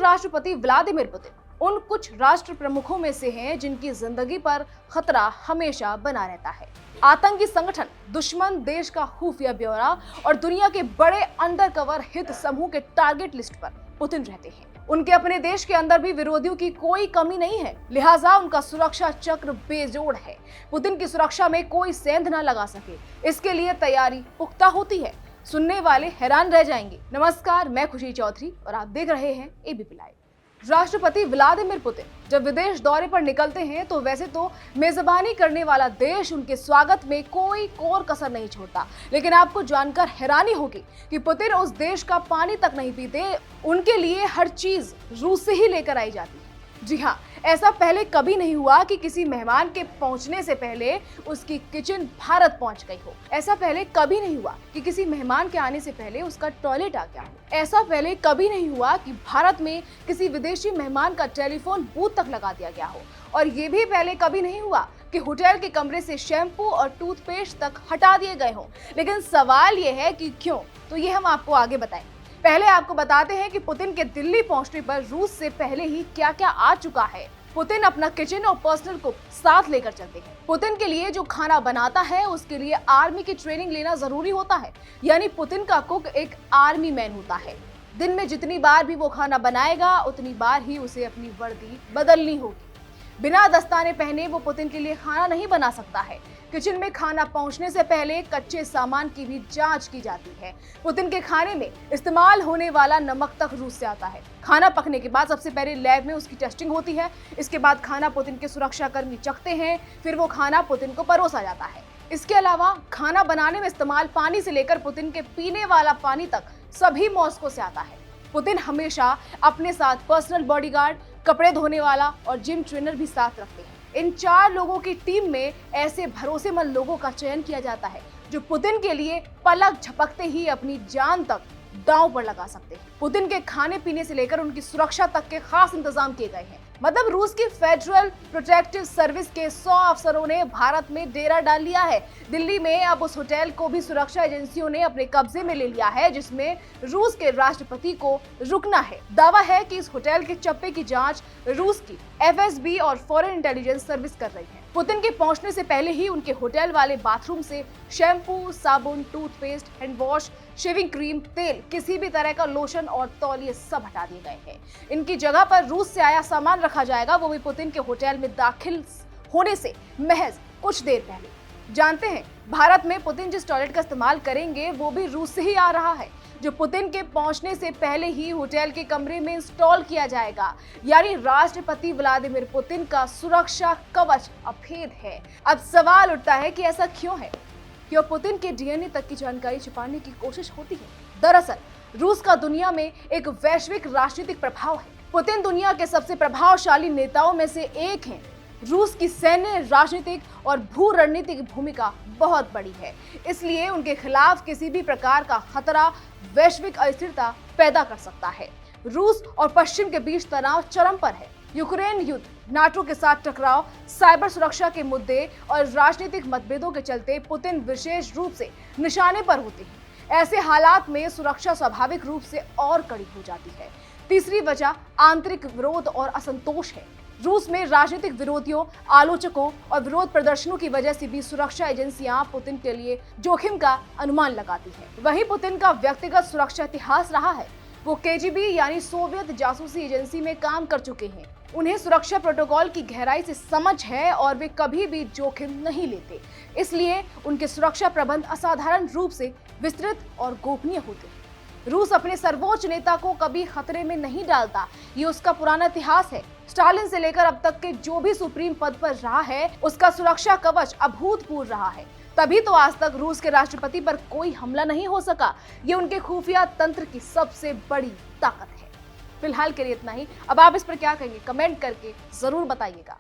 राष्ट्रपति Vladimir Putin उन कुछ राष्ट्र प्रमुखों में से हैं जिनकी जिंदगी पर खतरा हमेशा बना रहता है। आतंकी संगठन, दुश्मन देश का खुफिया ब्यौरा और दुनिया के बड़े अंडरकवर हित समूह के टारगेट लिस्ट पर पुतिन रहते हैं। उनके अपने देश के अंदर भी विरोधियों की कोई कमी नहीं है, लिहाजा उनका सुरक्षा चक्र बेजोड़ है। पुतिन की सुरक्षा में कोई सेंध न लगा सके, इसके लिए तैयारी पुख्ता होती है। सुनने वाले हैरान रह जाएंगे। नमस्कार, मैं खुशी चौधरी और आप देख रहे हैं एबीपी लाइव। राष्ट्रपति व्लादिमीर पुतिन जब विदेश दौरे पर निकलते हैं तो वैसे तो मेजबानी करने वाला देश उनके स्वागत में कोई कोर कसर नहीं छोड़ता, लेकिन आपको जानकर हैरानी होगी कि पुतिन उस देश का पानी तक नहीं पीते। उनके लिए हर चीज रूस से ही लेकर आई जाती है। जी हाँ, ऐसा पहले कभी नहीं हुआ कि किसी मेहमान के पहुंचने से पहले उसकी किचन भारत पहुंच गई हो। ऐसा पहले कभी नहीं हुआ कि किसी मेहमान के आने से पहले उसका टॉयलेट आ गया हो। ऐसा पहले कभी नहीं हुआ कि भारत में किसी विदेशी मेहमान का टेलीफोन बूथ तक लगा दिया गया हो। और ये भी पहले कभी नहीं हुआ कि होटल के कमरे से शैम्पू और टूथपेस्ट तक हटा दिए गए हों। लेकिन सवाल ये है कि क्यों, तो ये हम आपको आगे बताएं। पहले आपको बताते हैं कि पुतिन के दिल्ली पहुंचने पर रूस से पहले ही क्या क्या आ चुका है। पुतिन अपना किचन और पर्सनल कुक साथ लेकर चलते हैं। पुतिन के लिए जो खाना बनाता है उसके लिए आर्मी की ट्रेनिंग लेना जरूरी होता है, यानी पुतिन का कुक एक आर्मी मैन होता है। दिन में जितनी बार भी वो खाना बनाएगा उतनी बार ही उसे अपनी वर्दी बदलनी होगी। बिना दस्ताने पहने वो पुतिन के लिए खाना नहीं बना सकता है। किचन में खाना पहुंचने से पहले कच्चे सामान की भी जांच की जाती है। पुतिन के खाने में इस्तेमाल होने वाला नमक तक रूस से आता है। खाना पकने के बाद सबसे पहले लैब में उसकी टेस्टिंग होती है। इसके बाद खाना पुतिन के सुरक्षाकर्मी चखते हैं, फिर वो खाना पुतिन को परोसा जाता है। इसके अलावा खाना बनाने में इस्तेमाल पानी से लेकर पुतिन के पीने वाला पानी तक सभी मॉस्को से आता है। पुतिन हमेशा अपने साथ पर्सनल बॉडीगार्ड, कपड़े धोने वाला और जिम ट्रेनर भी साथ रखते हैं। इन 4 लोगों की टीम में ऐसे भरोसेमंद लोगों का चयन किया जाता है जो पुतिन के लिए पलक झपकते ही अपनी जान तक दांव पर लगा सकते हैं। पुतिन के खाने पीने से लेकर उनकी सुरक्षा तक के खास इंतजाम किए गए हैं। मतलब रूस की फेडरल प्रोटेक्टिव सर्विस के 100 अफसरों ने भारत में डेरा डाल लिया है। दिल्ली में अब उस होटल को भी सुरक्षा एजेंसियों ने अपने कब्जे में ले लिया है जिसमें रूस के राष्ट्रपति को रुकना है। दावा है कि इस होटल के चप्पे की जांच रूस की FSB और फॉरेन इंटेलिजेंस सर्विस कर रही है। पुतिन के पहुंचने से पहले ही उनके होटल वाले बाथरूम से शैम्पू, साबुन, toothpaste, hand wash, shaving cream, तेल, किसी भी तरह का लोशन और तौलिए सब हटा दिए गए हैं। इनकी जगह पर रूस से आया सामान रखा जाएगा, वो भी पुतिन के होटल में दाखिल होने से महज कुछ देर पहले। जानते हैं भारत में पुतिन जिस टॉयलेट का इस्तेमाल करेंगे वो भी रूस से ही आ रहा है, जो पुतिन के पहुंचने से पहले ही होटल के कमरे में इंस्टॉल किया जाएगा। यानी राष्ट्रपति व्लादिमीर पुतिन का सुरक्षा कवच अभेद है। अब सवाल उठता है कि ऐसा क्यों है? क्यों पुतिन के DNA तक की जानकारी छिपाने की कोशिश होती है? दरअसल रूस का दुनिया में एक वैश्विक राजनीतिक प्रभाव है। पुतिन दुनिया के सबसे प्रभावशाली नेताओं में से एक हैं। रूस की सैन्य, राजनीतिक और भू रणनीतिक भूमिका बहुत बड़ी है, इसलिए उनके खिलाफ किसी भी प्रकार का खतरा वैश्विक अस्थिरता पैदा कर सकता है। रूस और पश्चिम के बीच तनाव चरम पर है। यूक्रेन युद्ध, नाटो के साथ टकराव, साइबर सुरक्षा के मुद्दे और राजनीतिक मतभेदों के चलते पुतिन विशेष रूप से निशाने पर होते हैं। ऐसे हालात में सुरक्षा स्वाभाविक रूप से और कड़ी हो जाती है। तीसरी वजह आंतरिक विरोध और असंतोष है। रूस में राजनीतिक विरोधियों, आलोचकों और विरोध प्रदर्शनों की वजह से भी सुरक्षा एजेंसियां पुतिन के लिए जोखिम का अनुमान लगाती हैं। वहीं पुतिन का व्यक्तिगत सुरक्षा इतिहास रहा है। वो KGB यानी सोवियत जासूसी एजेंसी में काम कर चुके हैं। उन्हें सुरक्षा प्रोटोकॉल की गहराई से समझ है और वे कभी भी जोखिम नहीं लेते, इसलिए उनके सुरक्षा प्रबंध असाधारण रूप से विस्तृत और गोपनीय होते हैं। रूस अपने सर्वोच्च नेता को कभी खतरे में नहीं डालता, ये उसका पुराना इतिहास है। स्टालिन से लेकर अब तक के जो भी सुप्रीम पद पर रहा है उसका सुरक्षा कवच अभूतपूर्व रहा है। तभी तो आज तक रूस के राष्ट्रपति पर कोई हमला नहीं हो सका। ये उनके खुफिया तंत्र की सबसे बड़ी ताकत है। फिलहाल के लिए इतना ही। अब आप इस पर क्या कहेंगे? कमेंट करके जरूर बताइएगा।